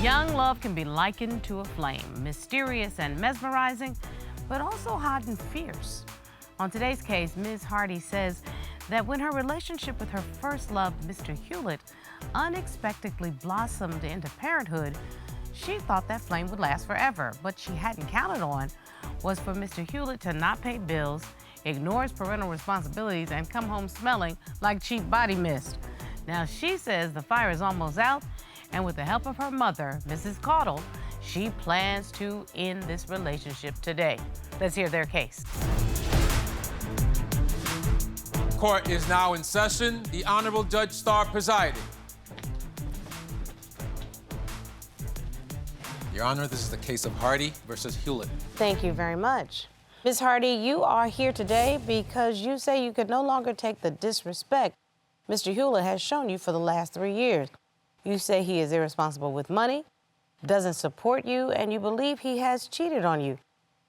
Young love can be likened to a flame, mysterious and mesmerizing, but also hot and fierce. On today's case, Ms. Hardy says that when her relationship with her first love, Mr. Hewlett, unexpectedly blossomed into parenthood, she thought that flame would last forever. What she hadn't counted on was for Mr. Hewlett to not pay bills, ignore his parental responsibilities, and come home smelling like cheap body mist. Now, she says the fire is almost out, and with the help of her mother, Mrs. Caudle, she plans to end this relationship today. Let's hear their case. Court is now in session. The Honorable Judge Starr presiding. Your Honor, this is the case of Hardy versus Hewlett. Thank you very much. Ms. Hardy, you are here today because you say you could no longer take the disrespect Mr. Hewlett has shown you for the last 3 years. You say he is irresponsible with money, doesn't support you, and you believe he has cheated on you.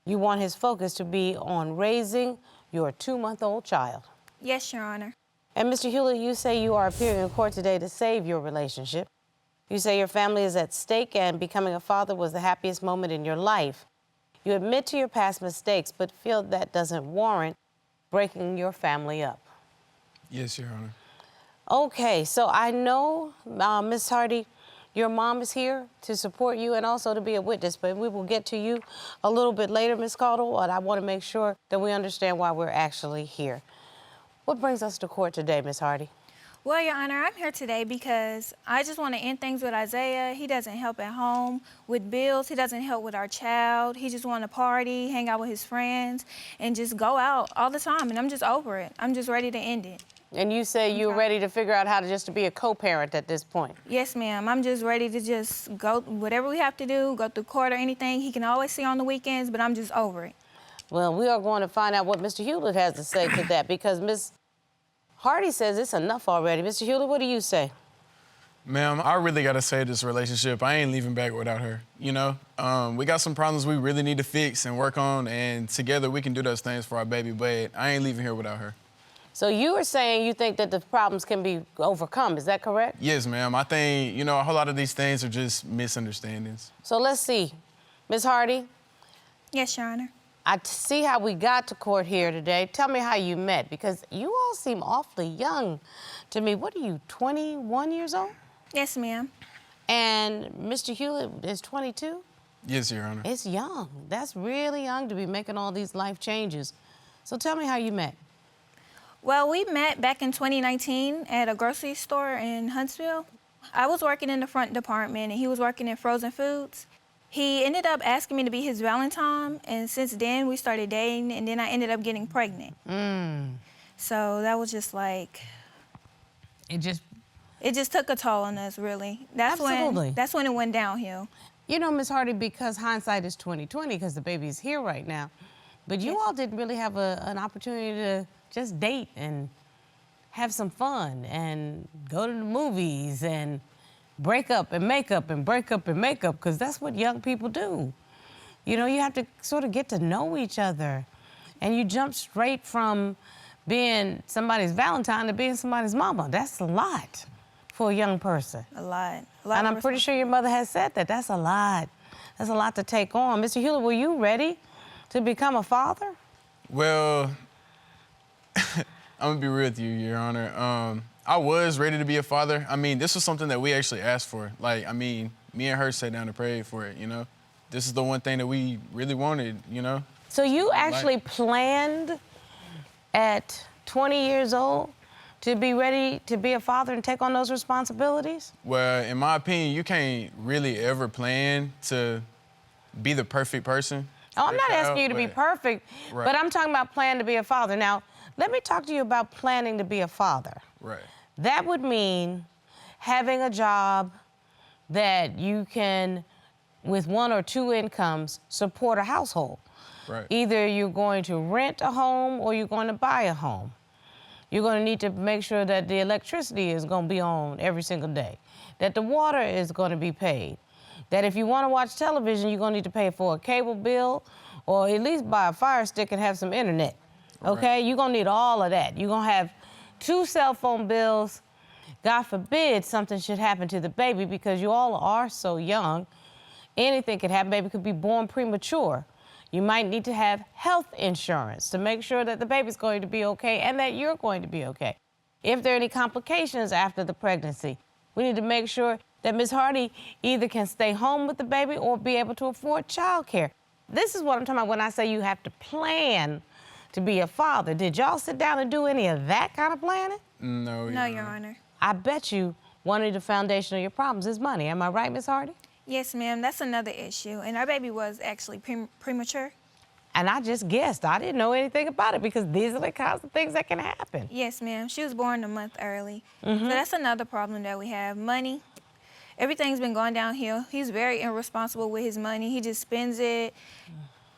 You want his focus to be on raising your 2-month-old child. Yes, Your Honor. And Mr. Hewlett, you say you are appearing in court today to save your relationship. You say your family is at stake and becoming a father was the happiest moment in your life. You admit to your past mistakes, but feel that doesn't warrant breaking your family up. Yes, Your Honor. Okay, so I know, Ms. Hardy, your mom is here to support you and also to be a witness, but we will get to you a little bit later, Ms. Caudle, but I want to make sure that we understand why we're actually here. What brings us to court today, Ms. Hardy? Well, Your Honor, I'm here today because I just want to end things with Isaiah. He doesn't help at home with bills. He doesn't help with our child. He just want to party, hang out with his friends, and just go out all the time, and I'm just over it. I'm just ready to end it. And you say you're ready to figure out how to just be a co-parent at this point. Yes, ma'am. I'm just ready to just go, whatever we have to do, go through court or anything. He can always see on the weekends, but I'm just over it. Well, we are going to find out what Mr. Hewlett has to say to that because Ms. Hardy says it's enough already. Mr. Hewlett, what do you say? Ma'am, I really gotta say this relationship, I ain't leaving back without her, you know? We got some problems we really need to fix and work on, and together we can do those things for our baby, but I ain't leaving here without her. So you are saying you think that the problems can be overcome, is that correct? Yes, ma'am. I think, you know, a whole lot of these things are just misunderstandings. So let's see. Ms. Hardy? Yes, Your Honor. I see how we got to court here today. Tell me how you met, because you all seem awfully young to me. What are you, 21 years old? Yes, ma'am. And Mr. Hewlett is 22? Yes, Your Honor. It's young. That's really young to be making all these life changes. So tell me how you met. Well, we met back in 2019 at a grocery store in Huntsville. I was working in the front department, and he was working in frozen foods. He ended up asking me to be his Valentine, and since then, we started dating, and then I ended up getting pregnant. So that was just like... It just took a toll on us, really. Absolutely. That's when it went downhill. You know, Ms. Hardy, because hindsight is 20/20, because the baby's here right now, but you all didn't really have an opportunity to just date and have some fun and go to the movies and break up and make up and break up and make up, because that's what young people do. You know, you have to sort of get to know each other. And you jump straight from being somebody's Valentine to being somebody's mama. That's a lot for a young person. A lot. And I'm pretty sure your mother has said that. That's a lot. That's a lot to take on. Mr. Hewlett, were you ready to become a father? Well, I'm gonna be real with you, Your Honor. I was ready to be a father. I mean, this was something that we actually asked for. Like, I mean, me and her sat down and prayed for it, you know? This is the one thing that we really wanted, you know? So you actually planned at 20 years old to be ready to be a father and take on those responsibilities? Well, in my opinion, you can't really ever plan to be the perfect person. Oh, I'm not asking you to be perfect, but I'm talking about planning to be a father. Now, let me talk to you about planning to be a father. Right. That would mean having a job that you can, with 1 or 2 incomes, support a household. Right. Either you're going to rent a home or you're going to buy a home. You're going to need to make sure that the electricity is going to be on every single day, that the water is going to be paid, that if you want to watch television, you're going to need to pay for a cable bill or at least buy a Fire Stick and have some internet, okay? Right. You're going to need all of that. You're going to have 2 cell phone bills God forbid something should happen to the baby because you all are so young. Anything could happen. Baby could be born premature. You might need to have health insurance to make sure that the baby's going to be okay and that you're going to be okay. If there are any complications after the pregnancy, we need to make sure that Ms. Hardy either can stay home with the baby or be able to afford child care. This is what I'm talking about when I say you have to plan to be a father. Did y'all sit down and do any of that kind of planning? No, Your Honor. I bet you one of the foundation of your problems is money. Am I right, Ms. Hardy? Yes, ma'am. That's another issue. And our baby was actually premature. And I just guessed. I didn't know anything about it because these are the kinds of things that can happen. Yes, ma'am. She was born a month early. So that's another problem that we have. Money. Everything's been going downhill. He's very irresponsible with his money. He just spends it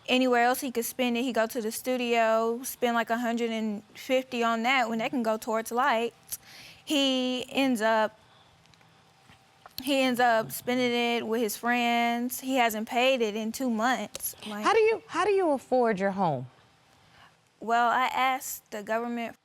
anywhere else he could spend it. He go to the studio, spend like $150 on that when that can go towards lights. He ends up spending it with his friends. He hasn't paid it in 2 months. Like, How do you afford your home? well, I asked the government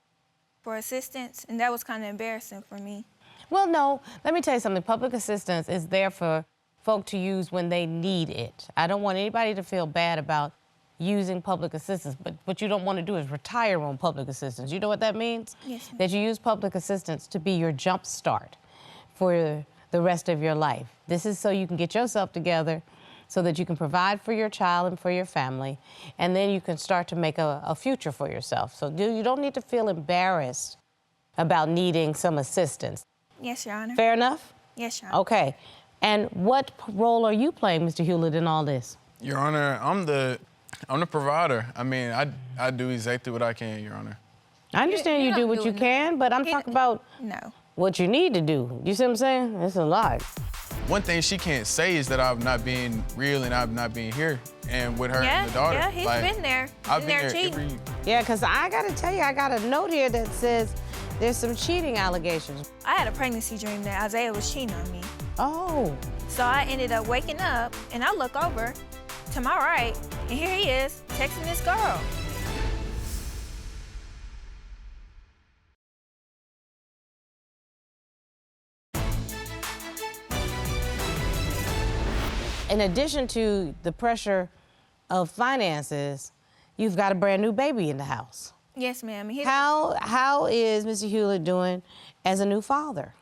for assistance, and that was kind of embarrassing for me. Well, no, let me tell you something. Public assistance is there for folk to use when they need it. I don't want anybody to feel bad about using public assistance, but what you don't want to do is retire on public assistance. You know what that means? Yes, ma'am. That you use public assistance to be your jump start for the rest of your life. This is so you can get yourself together so that you can provide for your child and for your family, and then you can start to make a future for yourself. So you don't need to feel embarrassed about needing some assistance. Yes, Your Honor. Fair enough? Yes, Your Honor. Okay. And what role are you playing, Mr. Hewlett, in all this? Your Honor, I'm the provider. I mean, I do exactly what I can, Your Honor. I understand you you do don't what do you it. can, but I'm talking about No. what you need to do. You see what I'm saying? It's a lot. One thing she can't say is that I'm not being real and I'm not being here. And with her and the daughter, Yeah, he's like, been there. I've Been been there there cheating. Yeah, because I got to tell you, I got a note here that says there's some cheating allegations. I had a pregnancy dream that Isaiah was cheating on me. Oh. So I ended up waking up, and I look over to my right, and here he is texting this girl. In addition to the pressure of finances, you've got a brand new baby in the house. Yes, ma'am. How is Mr. Hewlett doing as a new father?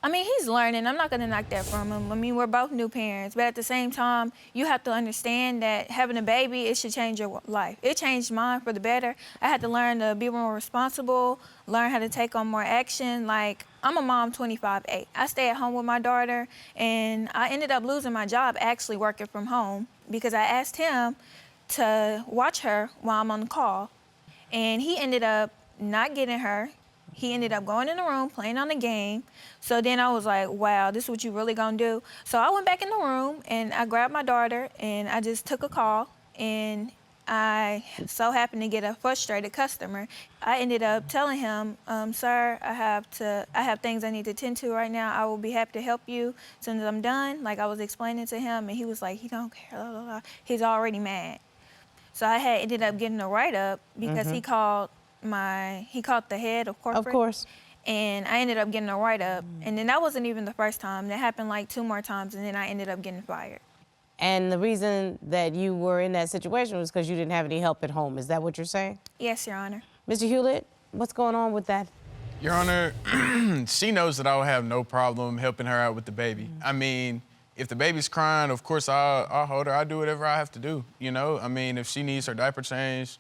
I mean, he's learning. I'm not going to knock that from him. I mean, we're both new parents, but at the same time, you have to understand that having a baby, it should change your life. It changed mine for the better. I had to learn to be more responsible, learn how to take on more action. Like, I'm a mom 25/8. I stay at home with my daughter, and I ended up losing my job actually working from home because I asked him to watch her while I'm on the call, and he ended up not getting her. He ended up going in the room, playing on the game. So then I was like, wow, this is what you really gonna do? So I went back in the room and I grabbed my daughter and I just took a call, and I so happened to get a frustrated customer. I ended up telling him, sir, I have things I need to attend to right now. I will be happy to help you as soon as I'm done. Like I was explaining to him, and he was like, he don't care, blah, blah, blah. He's already mad. So I had ended up getting a write-up because he called the head of corporate. Of course. And I ended up getting a write-up. And then that wasn't even the first time. That happened like 2 more times, and then I ended up getting fired. And the reason that you were in that situation was because you didn't have any help at home. Is that what you're saying? Yes, Your Honor. Mr. Hewlett, what's going on with that? Your Honor, she knows that I will have no problem helping her out with the baby. I mean, if the baby's crying, of course I'll hold her. I'll do whatever I have to do, you know? I mean, if she needs her diaper changed,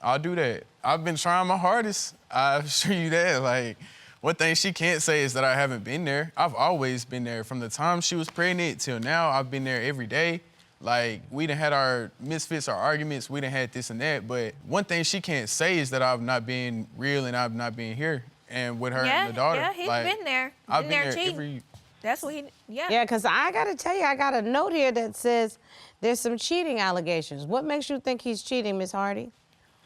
I'll do that. I've been trying my hardest. I assure you that. Like, one thing she can't say is that I haven't been there. I've always been there. From the time she was pregnant till now, I've been there every day. Like, we done had our misfits, our arguments, we done had this and that, but one thing she can't say is that I've not been real and I've not been here. And with her and the daughter. Yeah, he's like, been there. I've Been been there there cheating. That's what he, yeah. Yeah, because I got to tell you, I got a note here that says there's some cheating allegations. What makes you think he's cheating, Miss Hardy?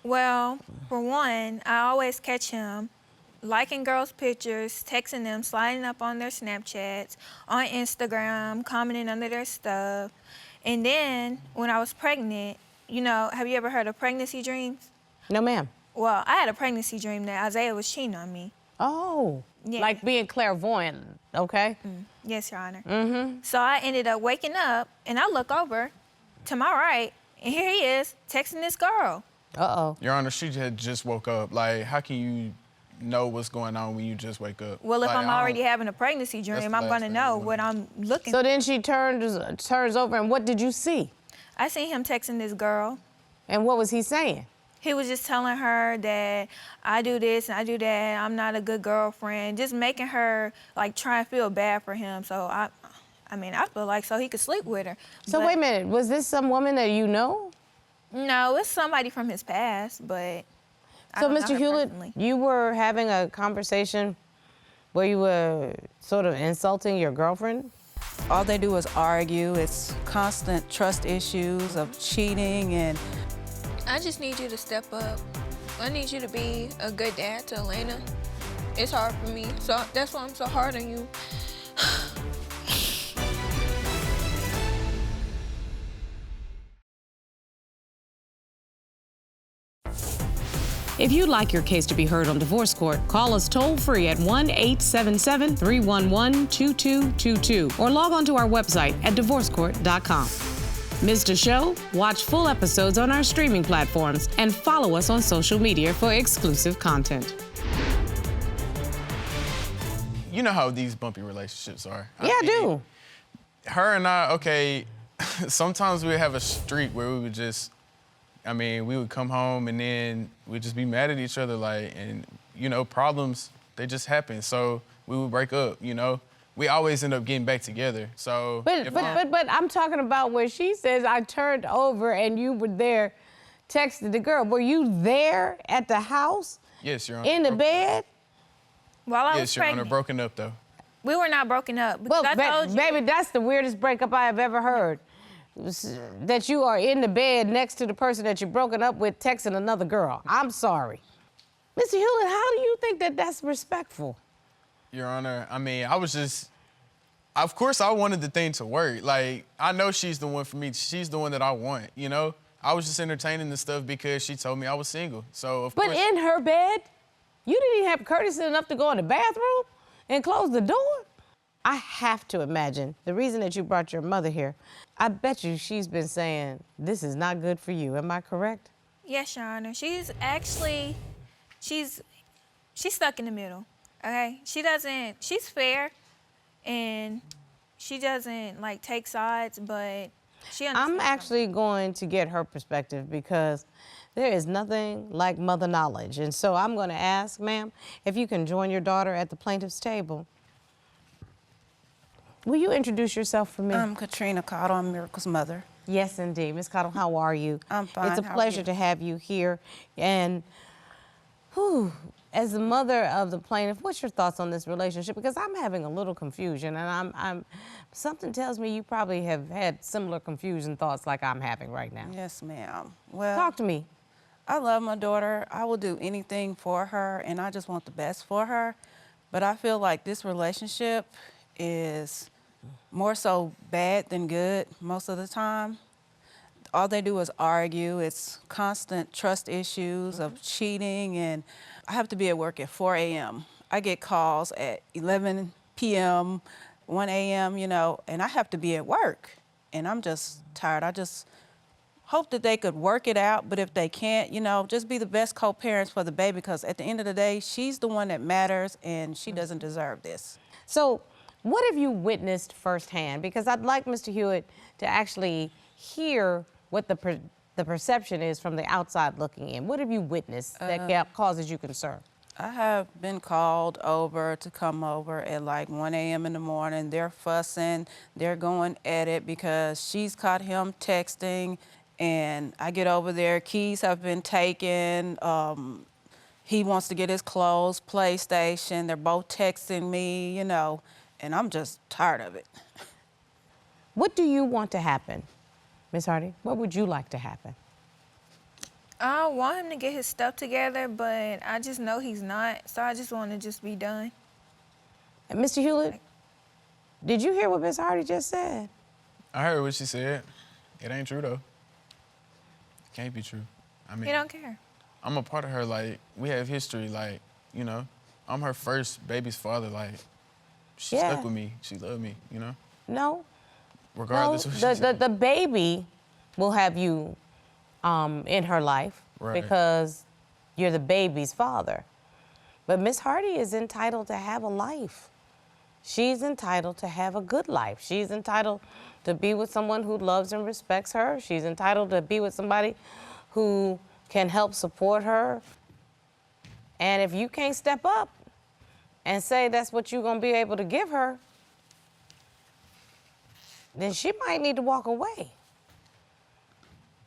Well, for one, I always catch him liking girls' pictures, texting them, sliding up on their Snapchats, on Instagram, commenting under their stuff. And then when I was pregnant, you know, have you ever heard of pregnancy dreams? No, ma'am. Well, I had a pregnancy dream that Isaiah was cheating on me. Oh. Yeah. Like being clairvoyant, okay? Yes, Your Honor. So I ended up waking up, and I look over to my right, and here he is texting this girl. Uh-oh. Your Honor, she had just woke up. Like, how can you know what's going on when you just wake up? Well, if Like, I'm I already don't- having a pregnancy dream, the I'm last gonna thing know you what wanna I'm looking So for. then she turns over, and what did you see? I seen him texting this girl. And what was he saying? He was just telling her that I do this and I do that. I'm not a good girlfriend. Just making her like try and feel bad for him. So I feel like so he could sleep with her. So But wait a minute, was this some woman that you know? no, it's somebody from his past, but I So don't know Mr. her Hewlett, personally. you were having a conversation where you were sort of insulting your girlfriend? All they do is argue. It's constant trust issues of cheating and I just need you to step up. I need you to be a good dad to Elena. It's hard for me, so that's why I'm so hard on you. If you'd like your case to be heard on divorce court, call us toll-free at 1-877-311-2222 or log on to our website at divorcecourt.com. Missed a show? Watch full episodes on our streaming platforms and follow us on social media for exclusive content. You know how these bumpy relationships are. Yeah, I do. Her and I, okay, sometimes we would have a streak where we would just, we would come home and then we'd just be mad at each other, like, and, problems, they just happen. So we would break up, We always end up getting back together, so. But I'm talking about where she says, I turned over and you were there texting the girl. Were you there at the house? Yes, Your Honor. In the bed? While I was Yes, Your Honor, pregnant. broken up, though. We were not broken up because Well, I told you. baby, that's the weirdest breakup I have ever heard. That you are in the bed next to the person that you're broken up with texting another girl. I'm sorry. Mr. Hewlett, how do you think that that's respectful? Your Honor, I was just, of course I wanted the thing to work. Like, I know she's the one for me. She's the one that I want, I was just entertaining the stuff because she told me I was single. So, of But course. in her bed, you didn't even have courtesy enough to go in the bathroom and close the door? I have to imagine the reason that you brought your mother here, I bet you she's been saying, this is not good for you. Am I correct? Yes, Your Honor. She's stuck in the middle, okay? She's fair, and she doesn't, like, take sides, but she understands. I'm actually going to get her perspective because there is nothing like mother knowledge. And so I'm going to ask, ma'am, if you can join your daughter at the plaintiff's table. Will you introduce yourself for me? I'm Katrina Cottle. I'm Miracle's mother. Yes, indeed. Ms. Cottle, how are you? I'm fine. It's a How are pleasure you? to have you here. And as the mother of the plaintiff, what's your thoughts on this relationship? Because I'm having a little confusion, and something tells me you probably have had similar confusion thoughts like I'm having right now. Yes, ma'am. Well, Talk to me. I love my daughter. I will do anything for her, and I just want the best for her. But I feel like this relationship is more so bad than good most of the time. All they do is argue. It's constant trust issues of cheating, and I have to be at work at 4 a.m. I get calls at 11 p.m., 1 a.m., and I have to be at work. And I'm just tired. I just hope that they could work it out, but if they can't, just be the best co-parents for the baby, because at the end of the day, she's the one that matters, and she doesn't deserve this. So what have you witnessed firsthand? Because I'd like Mr. Hewitt to actually hear what the perception is from the outside looking in. What have you witnessed that causes you concern? I have been called over to come over at like 1 a.m. in the morning. They're fussing, they're going at it because she's caught him texting, and I get over there, keys have been taken. He wants to get his clothes, PlayStation. They're both texting me, and I'm just tired of it. What do you want to happen, Ms. Hardy? What would you like to happen? I want him to get his stuff together, but I just know he's not, so I just want to just be done. And Mr. Hewlett, did you hear what Ms. Hardy just said? I heard what she said. It ain't true, though. It can't be true. He don't care. I'm a part of her, like, we have history, like, I'm her first baby's father. Like, she Yeah. stuck with me. She loved me, you know? No. Regardless No, of what she said. the baby will have you in her life Right. because you're the baby's father. But Miss Hardy is entitled to have a life. She's entitled to have a good life. She's entitled to be with someone who loves and respects her. She's entitled to be with somebody who can help support her. And if you can't step up and say that's what you're gonna be able to give her, then she might need to walk away.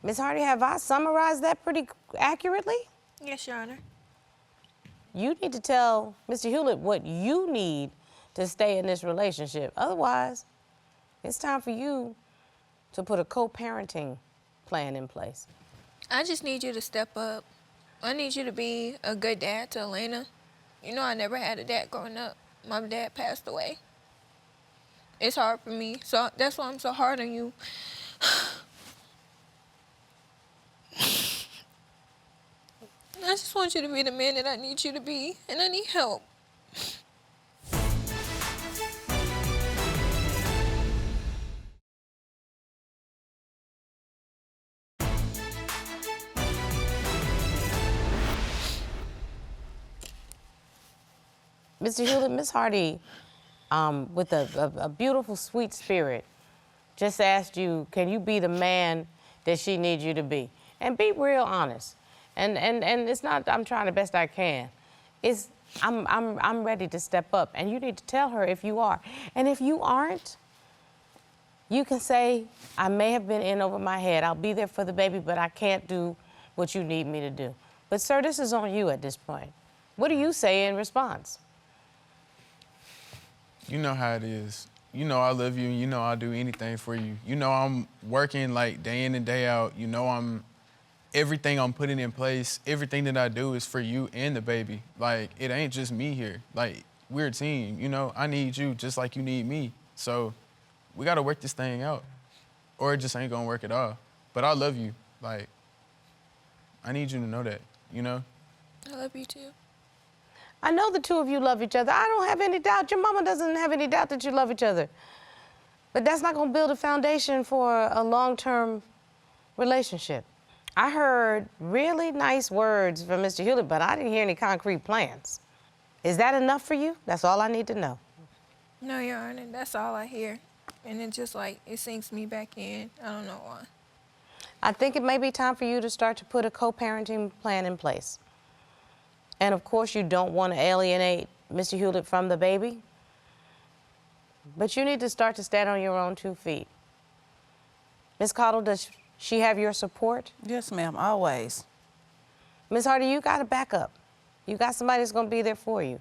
Ms. Hardy, have I summarized that pretty accurately? Yes, Your Honor. You need to tell Mr. Hewlett what you need to stay in this relationship. Otherwise, it's time for you to put a co-parenting plan in place. I just need you to step up. I need you to be a good dad to Elena. You know, I never had a dad growing up. My dad passed away. It's hard for me, so that's why I'm so hard on you. I just want you to be the man that I need you to be, and I need help. Mr. Hewlett, Miss Hardy, with a beautiful, sweet spirit, just asked you, can you be the man that she needs you to be? And be real honest. And it's not, I'm trying the best I can. It's, I'm ready to step up. And you need to tell her if you are. And if you aren't, you can say, I may have been in over my head. I'll be there for the baby, but I can't do what you need me to do. But sir, this is on you at this point. What do you say in response? You know how it is. You know I love you, and you know I'll do anything for you. You know I'm working like day in and day out. You know everything I'm putting in place, everything that I do is for you and the baby. Like, it ain't just me here. Like, we're a team, you know? I need you just like you need me. So we gotta work this thing out, or it just ain't gonna work at all. But I love you. Like, I need you to know that, you know? I love you too. I know the two of you love each other. I don't have any doubt. Your mama doesn't have any doubt that you love each other. But that's not gonna build a foundation for a long-term relationship. I heard really nice words from Mr. Hewlett, but I didn't hear any concrete plans. Is that enough for you? That's all I need to know. No, Your Honor, that's all I hear. And it just like, it sinks me back in. I don't know why. I think it may be time for you to start to put a co-parenting plan in place. And of course, you don't want to alienate Mr. Hewlett from the baby, but you need to start to stand on your own 2 feet. Ms. Cottle, does she have your support? Yes, ma'am, always. Ms. Hardy, you got to back up. You got somebody that's going to be there for you.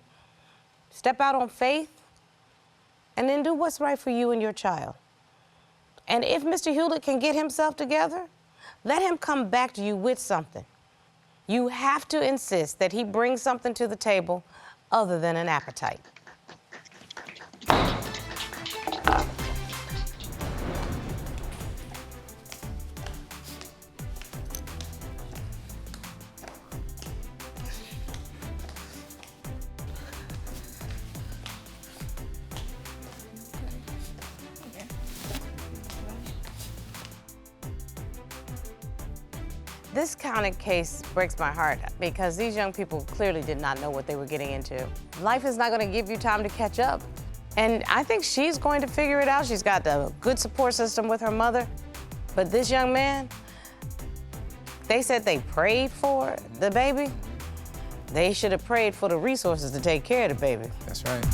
Step out on faith and then do what's right for you and your child. And if Mr. Hewlett can get himself together, let him come back to you with something. You have to insist that he brings something to the table other than an appetite. This kind of case breaks my heart because these young people clearly did not know what they were getting into. Life is not going to give you time to catch up. And I think she's going to figure it out. She's got a good support system with her mother. But this young man, they said they prayed for the baby. They should have prayed for the resources to take care of the baby. That's right.